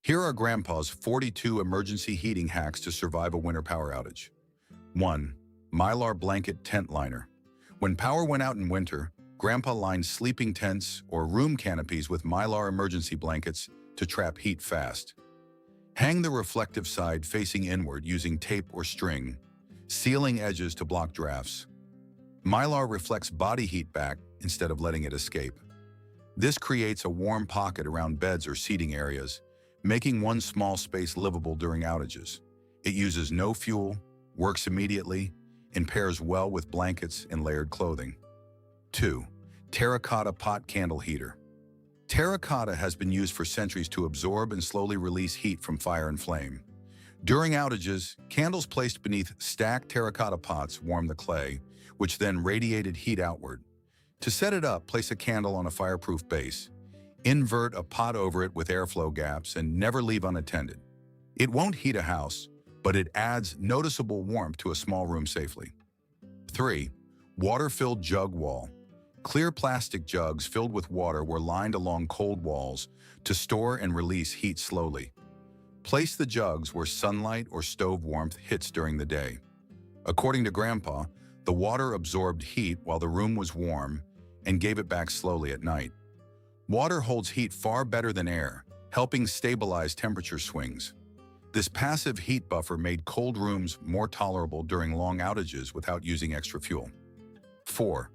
Here are Grandpa's 42 emergency heating hacks to survive a winter power outage. 1. Mylar blanket tent liner. When power went out in winter, Grandpa lined sleeping tents or room canopies with Mylar emergency blankets to trap heat fast. Hang the reflective side facing inward using tape or string, sealing edges to block drafts. Mylar reflects body heat back instead of letting it escape. This creates a warm pocket around beds or seating areas, making one small space livable during outages. It uses no fuel, works immediately, and pairs well with blankets and layered clothing. 2. Terracotta pot candle heater. Terracotta has been used for centuries to absorb and slowly release heat from fire and flame. During outages, candles placed beneath stacked terracotta pots warm the clay, which then radiated heat outward. To set it up, place a candle on a fireproof base. Invert a pot over it with airflow gaps and never leave unattended. It won't heat a house, but it adds noticeable warmth to a small room safely. 3. Water-filled jug wall. Clear plastic jugs filled with water were lined along cold walls to store and release heat slowly. Place the jugs where sunlight or stove warmth hits during the day. According to Grandpa, the water absorbed heat while the room was warm and gave it back slowly at night. Water holds heat far better than air, helping stabilize temperature swings. This passive heat buffer made cold rooms more tolerable during long outages without using extra fuel. 4.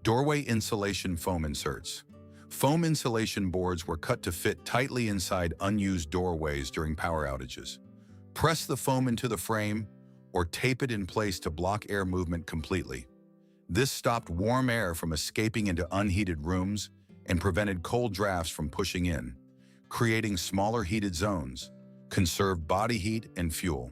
Doorway insulation foam inserts. Foam insulation boards were cut to fit tightly inside unused doorways during power outages. Press the foam into the frame or tape it in place to block air movement completely. This stopped warm air from escaping into unheated rooms and prevented cold drafts from pushing in, creating smaller heated zones, conserved body heat and fuel.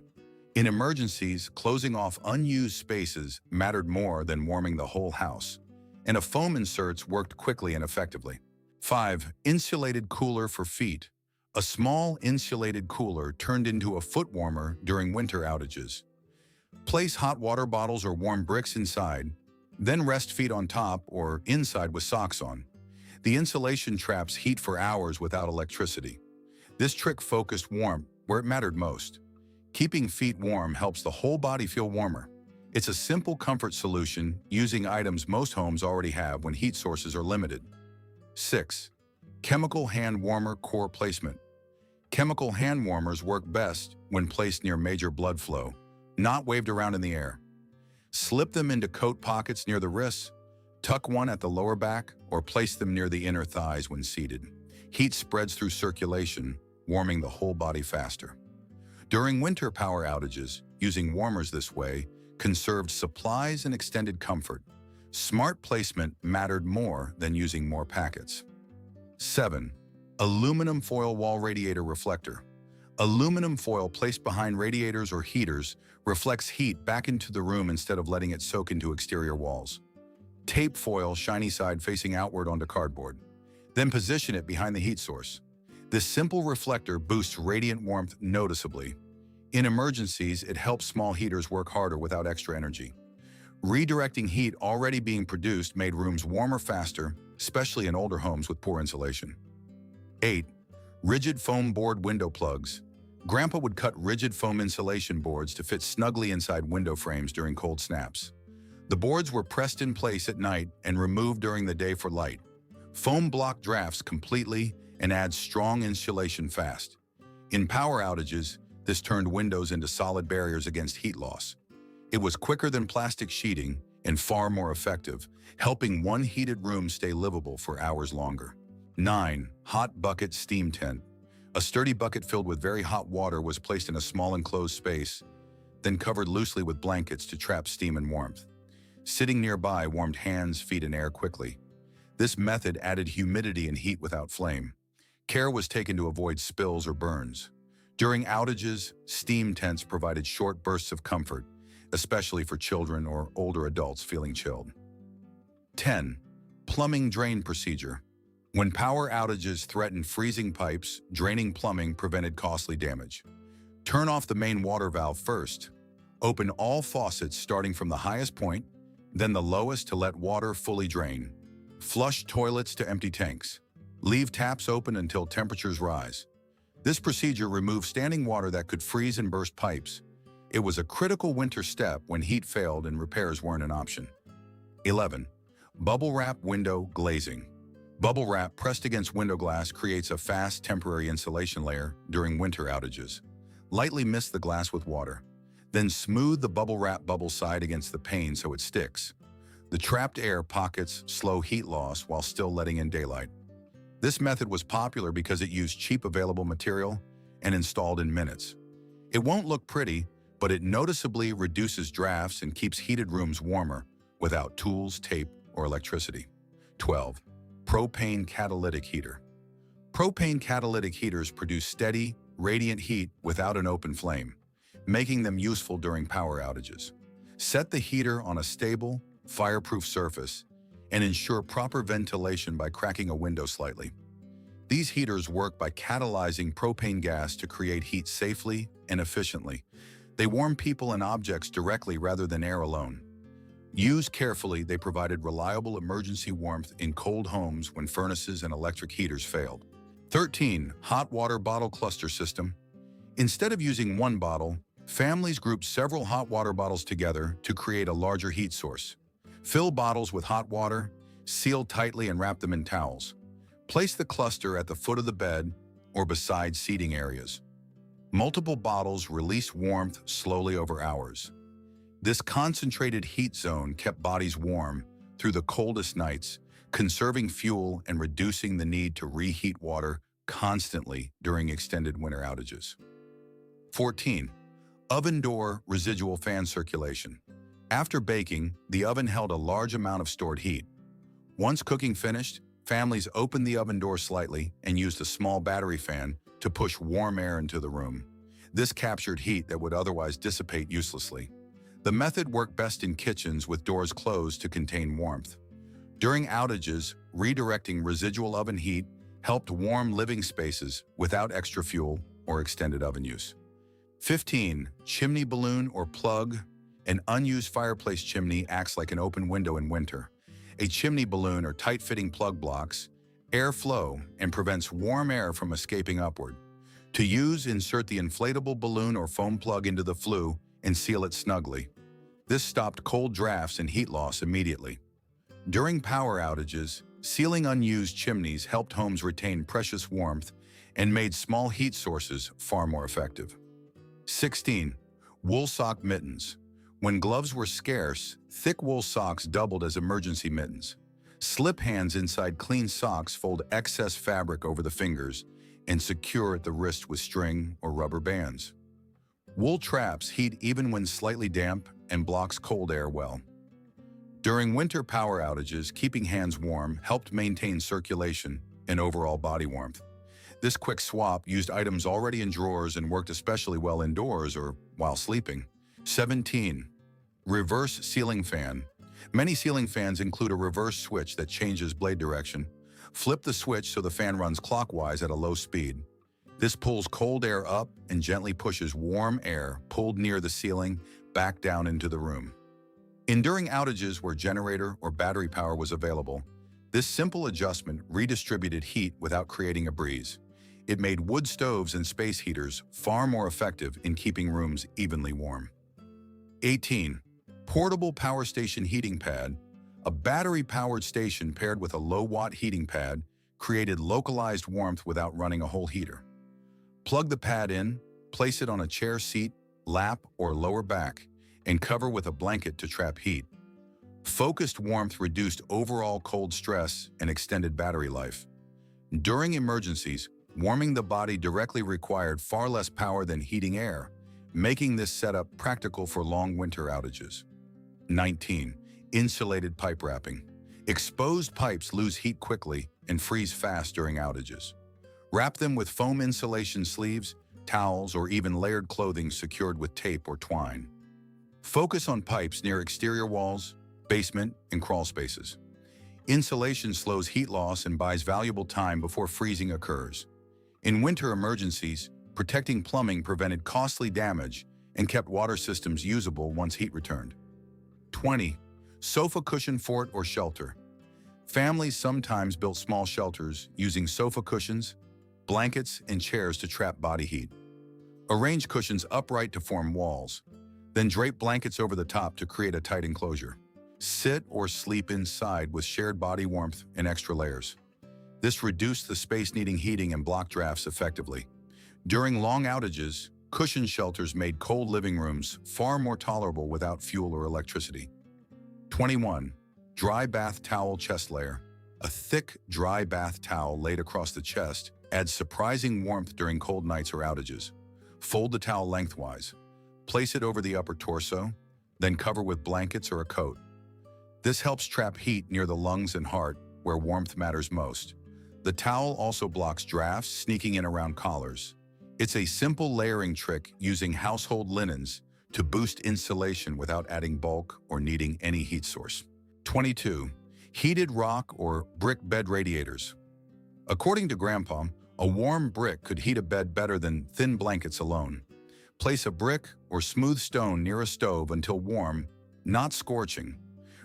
In emergencies, closing off unused spaces mattered more than warming the whole house, and foam inserts worked quickly and effectively. 5. Insulated cooler for feet. A small insulated cooler turned into a foot warmer during winter outages. Place hot water bottles or warm bricks inside, then rest feet on top or inside with socks on. The insulation traps heat for hours without electricity. This trick focused warmth where it mattered most. Keeping feet warm helps the whole body feel warmer. It's a simple comfort solution using items most homes already have when heat sources are limited. 6. Chemical hand warmer core placement. Chemical hand warmers work best when placed near major blood flow, not waved around in the air. Slip them into coat pockets near the wrists, tuck one at the lower back, or place them near the inner thighs when seated. Heat spreads through circulation, warming the whole body faster. During winter power outages, using warmers this way conserved supplies and extended comfort. Smart placement mattered more than using more packets. 7. Aluminum foil wall radiator reflector. Aluminum foil placed behind radiators or heaters reflects heat back into the room instead of letting it soak into exterior walls. Tape foil shiny side facing outward onto cardboard. Then position it behind the heat source. This simple reflector boosts radiant warmth noticeably. In emergencies, it helps small heaters work harder without extra energy. Redirecting heat already being produced made rooms warmer faster, especially in older homes with poor insulation. 8. Rigid foam board window plugs. Grandpa would cut rigid foam insulation boards to fit snugly inside window frames during cold snaps. The boards were pressed in place at night and removed during the day for light. Foam blocked drafts completely and adds strong insulation fast. In power outages, this turned windows into solid barriers against heat loss. It was quicker than plastic sheeting and far more effective, helping one heated room stay livable for hours longer. 9. Hot bucket steam tent. A sturdy bucket filled with very hot water was placed in a small enclosed space, then covered loosely with blankets to trap steam and warmth. Sitting nearby warmed hands, feet, and air quickly. This method added humidity and heat without flame. Care was taken to avoid spills or burns. During outages, steam tents provided short bursts of comfort, especially for children or older adults feeling chilled. 10. Plumbing drain procedure. When power outages threatened freezing pipes, draining plumbing prevented costly damage. Turn off the main water valve first. Open all faucets starting from the highest point, then the lowest to let water fully drain. Flush toilets to empty tanks. Leave taps open until temperatures rise. This procedure removed standing water that could freeze and burst pipes. It was a critical winter step when heat failed and repairs weren't an option. 11. Bubble wrap window glazing. Bubble wrap pressed against window glass creates a fast temporary insulation layer during winter outages. Lightly mist the glass with water. Then smooth the bubble wrap bubble side against the pane so it sticks. The trapped air pockets slow heat loss while still letting in daylight. This method was popular because it used cheap available material and installed in minutes. It won't look pretty, but it noticeably reduces drafts and keeps heated rooms warmer without tools, tape, or electricity. 12. Propane catalytic heater. Propane catalytic heaters produce steady, radiant heat without an open flame, making them useful during power outages. Set the heater on a stable, fireproof surface and ensure proper ventilation by cracking a window slightly. These heaters work by catalyzing propane gas to create heat safely and efficiently. They warm people and objects directly rather than air alone. Used carefully, they provided reliable emergency warmth in cold homes when furnaces and electric heaters failed. 13. Hot water bottle cluster system. Instead of using one bottle, families grouped several hot water bottles together to create a larger heat source. Fill bottles with hot water, seal tightly and wrap them in towels. Place the cluster at the foot of the bed or beside seating areas. Multiple bottles release warmth slowly over hours. This concentrated heat zone kept bodies warm through the coldest nights, conserving fuel and reducing the need to reheat water constantly during extended winter outages. 14. Oven door residual fan circulation. After baking, the oven held a large amount of stored heat. Once cooking finished, families opened the oven door slightly and used a small battery fan to push warm air into the room. This captured heat that would otherwise dissipate uselessly. The method worked best in kitchens with doors closed to contain warmth. During outages, redirecting residual oven heat helped warm living spaces without extra fuel or extended oven use. 15. Chimney balloon or plug. An unused fireplace chimney acts like an open window in winter. A chimney balloon or tight-fitting plug blocks airflow and prevents warm air from escaping upward. To use, insert the inflatable balloon or foam plug into the flue and seal it snugly. This stopped cold drafts and heat loss immediately. During power outages, sealing unused chimneys helped homes retain precious warmth and made small heat sources far more effective. 16. Wool sock mittens. When gloves were scarce, thick wool socks doubled as emergency mittens. Slip hands inside clean socks fold excess fabric over the fingers and secure at the wrist with string or rubber bands. Wool traps heat even when slightly damp and blocks cold air well. During winter power outages, keeping hands warm helped maintain circulation and overall body warmth. This quick swap used items already in drawers and worked especially well indoors or while sleeping. 17. Reverse ceiling fan. Many ceiling fans include a reverse switch that changes blade direction. Flip the switch so the fan runs clockwise at a low speed. This pulls cold air up and gently pushes warm air pulled near the ceiling back down into the room. During outages where generator or battery power was available, this simple adjustment redistributed heat without creating a breeze. It made wood stoves and space heaters far more effective in keeping rooms evenly warm. 18. Portable power station heating pad. A battery-powered station paired with a low-watt heating pad created localized warmth without running a whole heater. Plug the pad in, place it on a chair seat, lap, or lower back, and cover with a blanket to trap heat. Focused warmth reduced overall cold stress and extended battery life. During emergencies, warming the body directly required far less power than heating air, making this setup practical for long winter outages. 19. Insulated pipe wrapping. Exposed pipes lose heat quickly and freeze fast during outages. Wrap them with foam insulation sleeves, towels, or even layered clothing secured with tape or twine. Focus on pipes near exterior walls, basement, and crawl spaces. Insulation slows heat loss and buys valuable time before freezing occurs. In winter emergencies, protecting plumbing prevented costly damage and kept water systems usable once heat returned. 20. Sofa cushion fort or shelter. Families sometimes built small shelters using sofa cushions, blankets, and chairs to trap body heat. Arrange cushions upright to form walls, then drape blankets over the top to create a tight enclosure. Sit or sleep inside with shared body warmth and extra layers. This reduced the space needing heating and blocked drafts effectively. During long outages, cushion shelters made cold living rooms far more tolerable without fuel or electricity. 21. Dry bath towel chest layer. A thick, dry bath towel laid across the chest adds surprising warmth during cold nights or outages. Fold the towel lengthwise. Place it over the upper torso, then cover with blankets or a coat. This helps trap heat near the lungs and heart, where warmth matters most. The towel also blocks drafts sneaking in around collars. It's a simple layering trick using household linens to boost insulation without adding bulk or needing any heat source. 22. Heated rock or brick bed radiators. According to Grandpa, a warm brick could heat a bed better than thin blankets alone. Place a brick or smooth stone near a stove until warm, not scorching.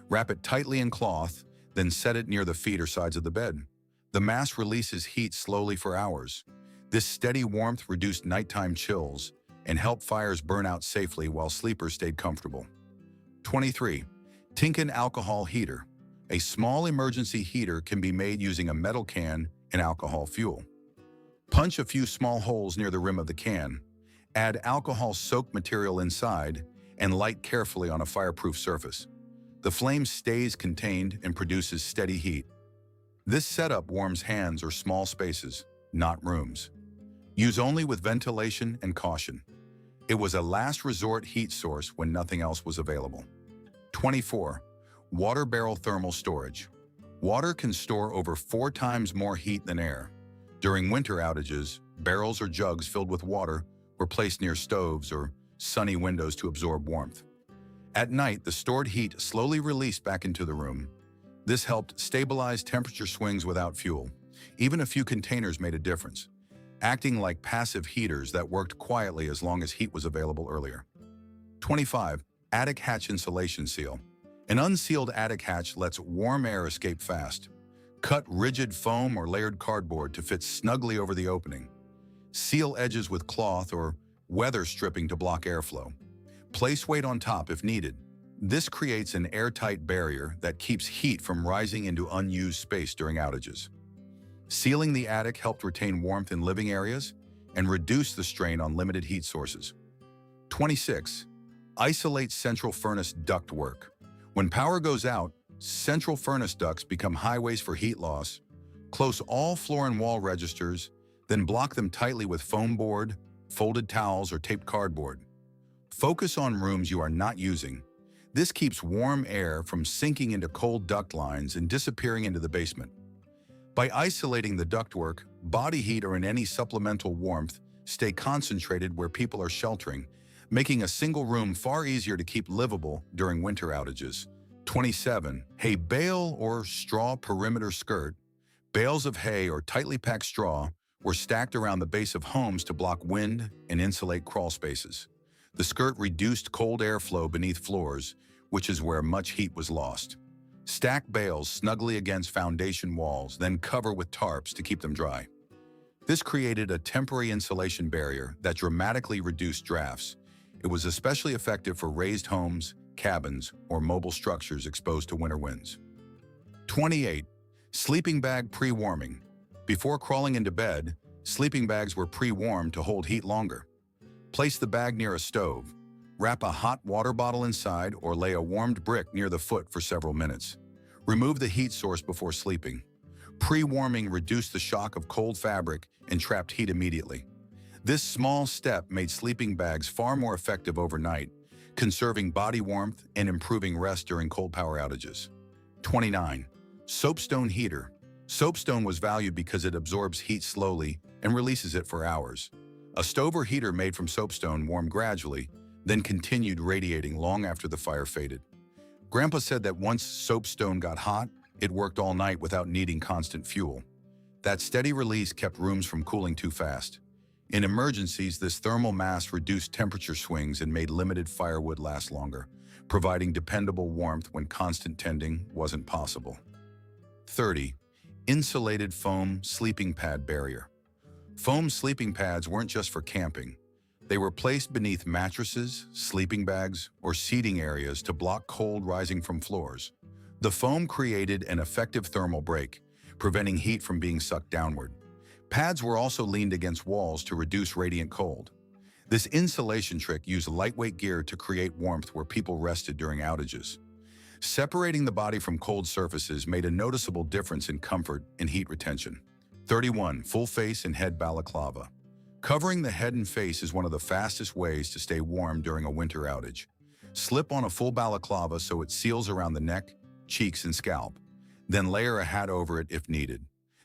Wrap it tightly in cloth, then set it near the feet or sides of the bed. The mass releases heat slowly for hours. This steady warmth reduced nighttime chills and helped fires burn out safely while sleepers stayed comfortable. 23. Tinkin alcohol heater. A small emergency heater can be made using a metal can and alcohol fuel. Punch a few small holes near the rim of the can, add alcohol-soaked material inside, and light carefully on a fireproof surface. The flame stays contained and produces steady heat. This setup warms hands or small spaces, not rooms. Use only with ventilation and caution. It was a last resort heat source when nothing else was available. 24. Water barrel thermal storage. Water can store over 4 times more heat than air. During winter outages, barrels or jugs filled with water were placed near stoves or sunny windows to absorb warmth. At night, the stored heat slowly released back into the room. This helped stabilize temperature swings without fuel. Even a few containers made a difference, acting like passive heaters that worked quietly as long as heat was available earlier. 25. Attic hatch insulation seal. An unsealed attic hatch lets warm air escape fast. Cut rigid foam or layered cardboard to fit snugly over the opening. Seal edges with cloth or weather stripping to block airflow. Place weight on top if needed. This creates an airtight barrier that keeps heat from rising into unused space during outages. Sealing the attic helped retain warmth in living areas and reduce the strain on limited heat sources. 26. Isolate central furnace ductwork. When power goes out, central furnace ducts become highways for heat loss. Close all floor and wall registers, then block them tightly with foam board, folded towels, or taped cardboard. Focus on rooms you are not using. This keeps warm air from sinking into cold duct lines and disappearing into the basement. By isolating the ductwork, body heat or any supplemental warmth stay concentrated where people are sheltering, making a single room far easier to keep livable during winter outages. 27. Hay bale or straw perimeter skirt. Bales of hay or tightly packed straw were stacked around the base of homes to block wind and insulate crawl spaces. The skirt reduced cold airflow beneath floors, which is where much heat was lost. Stack bales snugly against foundation walls, then cover with tarps to keep them dry. This created a temporary insulation barrier that dramatically reduced drafts. It was especially effective for raised homes, cabins, or mobile structures exposed to winter winds. 28. Sleeping bag pre-warming. Before crawling into bed, sleeping bags were pre-warmed to hold heat longer. Place the bag near a stove. Wrap a hot water bottle inside or lay a warmed brick near the foot for several minutes. Remove the heat source before sleeping. Pre-warming reduced the shock of cold fabric and trapped heat immediately. This small step made sleeping bags far more effective overnight, conserving body warmth and improving rest during cold power outages. 29. Soapstone heater. Soapstone was valued because it absorbs heat slowly and releases it for hours. A stove or heater made from soapstone warmed gradually, then continued radiating long after the fire faded. Grandpa said that once soapstone got hot, it worked all night without needing constant fuel. That steady release kept rooms from cooling too fast. In emergencies, this thermal mass reduced temperature swings and made limited firewood last longer, providing dependable warmth when constant tending wasn't possible. 30. Insulated foam sleeping pad barrier. Foam sleeping pads weren't just for camping. They were placed beneath mattresses, sleeping bags, or seating areas to block cold rising from floors. The foam created an effective thermal break, preventing heat from being sucked downward. Pads were also leaned against walls to reduce radiant cold. This insulation trick used lightweight gear to create warmth where people rested during outages. Separating the body from cold surfaces made a noticeable difference in comfort and heat retention. 31. Full face and head balaclava. Covering the head and face is one of the fastest ways to stay warm during a winter outage. Slip on a full balaclava so it seals around the neck, cheeks, and scalp. Then layer a hat over it if needed.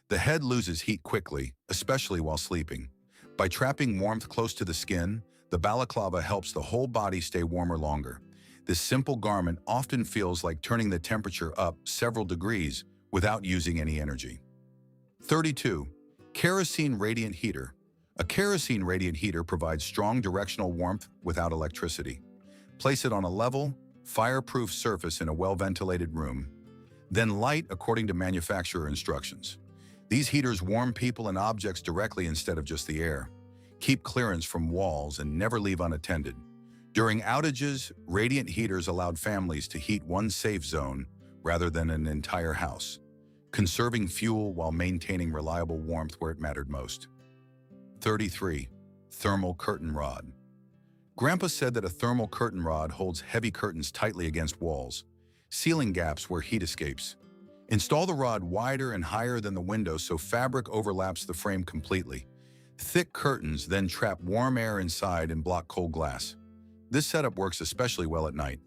The head loses heat quickly, especially while sleeping. By trapping warmth close to the skin, the balaclava helps the whole body stay warmer longer. This simple garment often feels like turning the temperature up several degrees without using any energy. 32. Kerosene radiant heater. A kerosene radiant heater provides strong directional warmth without electricity. Place it on a level, fireproof surface in a well-ventilated room. Then light according to manufacturer instructions. These heaters warm people and objects directly instead of just the air. Keep clearance from walls and never leave unattended. During outages, radiant heaters allowed families to heat one safe zone rather than an entire house, conserving fuel while maintaining reliable warmth where it mattered most. 33. Thermal curtain rod. Grandpa said that a thermal curtain rod holds heavy curtains tightly against walls, sealing gaps where heat escapes. Install the rod wider and higher than the window so fabric overlaps the frame completely. Thick curtains then trap warm air inside and block cold glass. This setup works especially well at night.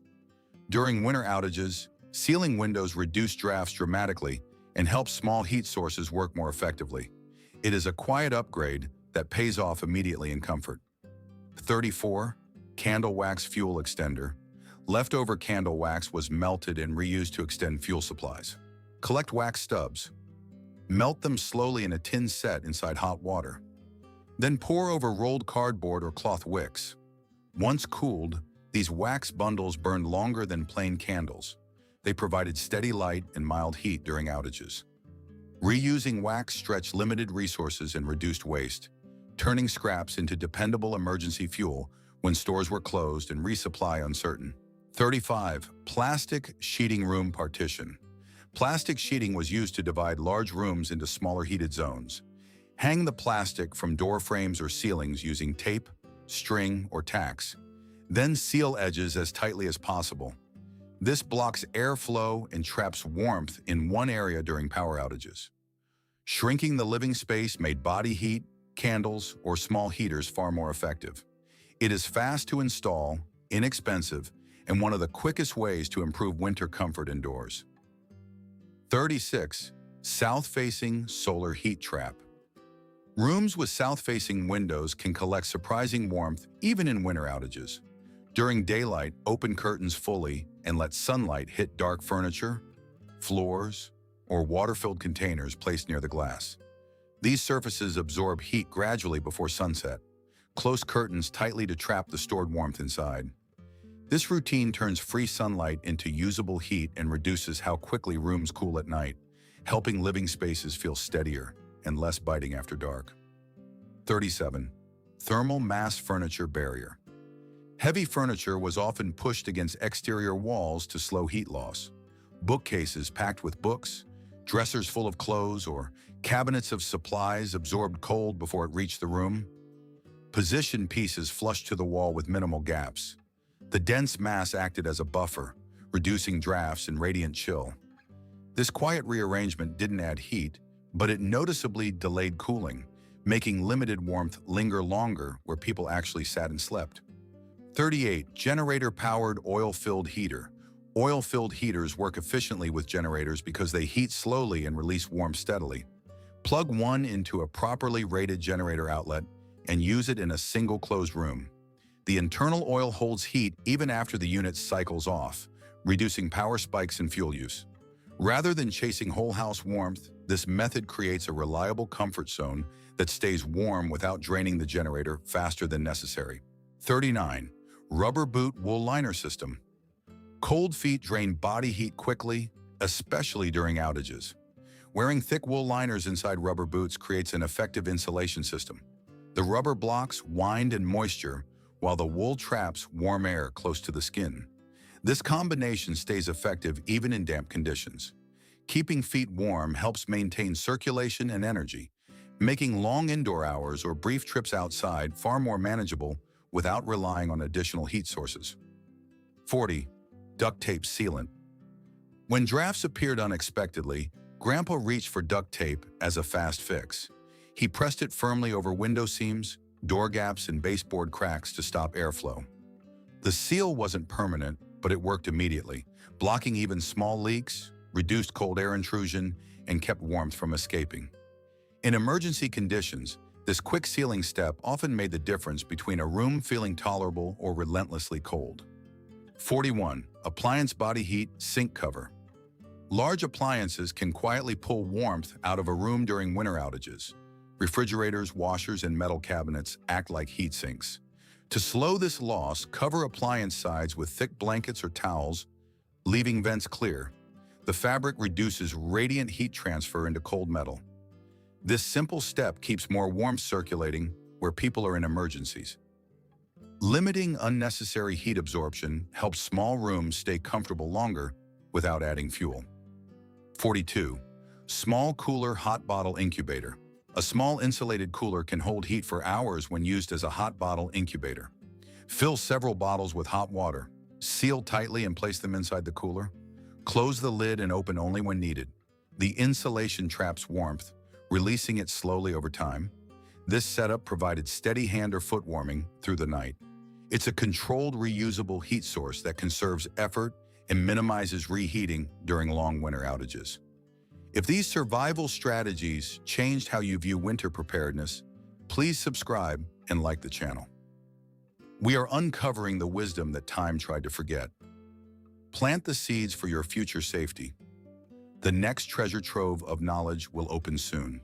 During winter outages, sealing windows reduce drafts dramatically and helps small heat sources work more effectively. It is a quiet upgrade that pays off immediately in comfort. 34. Candle wax fuel extender. Leftover candle wax was melted and reused to extend fuel supplies. Collect wax stubs. Melt them slowly in a tin set inside hot water. Then pour over rolled cardboard or cloth wicks. Once cooled, these wax bundles burned longer than plain candles. They provided steady light and mild heat during outages. Reusing wax stretched limited resources and reduced waste, turning scraps into dependable emergency fuel when stores were closed and resupply uncertain. 35. Plastic sheeting room partition. Plastic sheeting was used to divide large rooms into smaller heated zones. Hang the plastic from door frames or ceilings using tape, string, or tacks. Then seal edges as tightly as possible. This blocks airflow and traps warmth in one area during power outages. Shrinking the living space made body heat, candles, or small heaters far more effective. It is fast to install, inexpensive, and one of the quickest ways to improve winter comfort indoors. 36. South-facing solar heat trap. Rooms with south-facing windows can collect surprising warmth even in winter outages. During daylight, open curtains fully and let sunlight hit dark furniture, floors, or water-filled containers placed near the glass. These surfaces absorb heat gradually before sunset. Close curtains tightly to trap the stored warmth inside. This routine turns free sunlight into usable heat and reduces how quickly rooms cool at night, helping living spaces feel steadier and less biting after dark. 37. Thermal mass furniture barrier. Heavy furniture was often pushed against exterior walls to slow heat loss. Bookcases packed with books, dressers full of clothes, or cabinets of supplies absorbed cold before it reached the room. Position pieces flushed to the wall with minimal gaps. The dense mass acted as a buffer, reducing drafts and radiant chill. This quiet rearrangement didn't add heat, but it noticeably delayed cooling, making limited warmth linger longer where people actually sat and slept. 38. Generator-powered oil-filled heater. Oil-filled heaters work efficiently with generators because they heat slowly and release warmth steadily. Plug one into a properly rated generator outlet and use it in a single closed room. The internal oil holds heat even after the unit cycles off, reducing power spikes and fuel use. Rather than chasing whole house warmth, this method creates a reliable comfort zone that stays warm without draining the generator faster than necessary. 39. Rubber boot wool liner system. Cold feet drain body heat quickly, especially during outages. Wearing thick wool liners inside rubber boots creates an effective insulation system. The rubber blocks wind and moisture, while the wool traps warm air close to the skin. This combination stays effective even in damp conditions. Keeping feet warm helps maintain circulation and energy, making long indoor hours or brief trips outside far more manageable without relying on additional heat sources. 40. Duct tape sealant. When drafts appeared unexpectedly, Grandpa reached for duct tape as a fast fix. He pressed it firmly over window seams, door gaps, and baseboard cracks to stop airflow. The seal wasn't permanent, but it worked immediately, blocking even small leaks, reduced cold air intrusion, and kept warmth from escaping. In emergency conditions, this quick sealing step often made the difference between a room feeling tolerable or relentlessly cold. 41. Appliance body heat sink cover. Large appliances can quietly pull warmth out of a room during winter outages. Refrigerators, washers, and metal cabinets act like heat sinks. To slow this loss, cover appliance sides with thick blankets or towels, leaving vents clear. The fabric reduces radiant heat transfer into cold metal. This simple step keeps more warmth circulating where people are in emergencies. Limiting unnecessary heat absorption helps small rooms stay comfortable longer without adding fuel. 42. Small cooler hot bottle incubator. A small insulated cooler can hold heat for hours when used as a hot bottle incubator. Fill several bottles with hot water, seal tightly and place them inside the cooler. Close the lid and open only when needed. The insulation traps warmth, releasing it slowly over time. This setup provided steady hand or foot warming through the night. It's a controlled, reusable heat source that conserves effort and minimizes reheating during long winter outages. If these survival strategies changed how you view winter preparedness, please subscribe and like the channel. We are uncovering the wisdom that time tried to forget. Plant the seeds for your future safety. The next treasure trove of knowledge will open soon.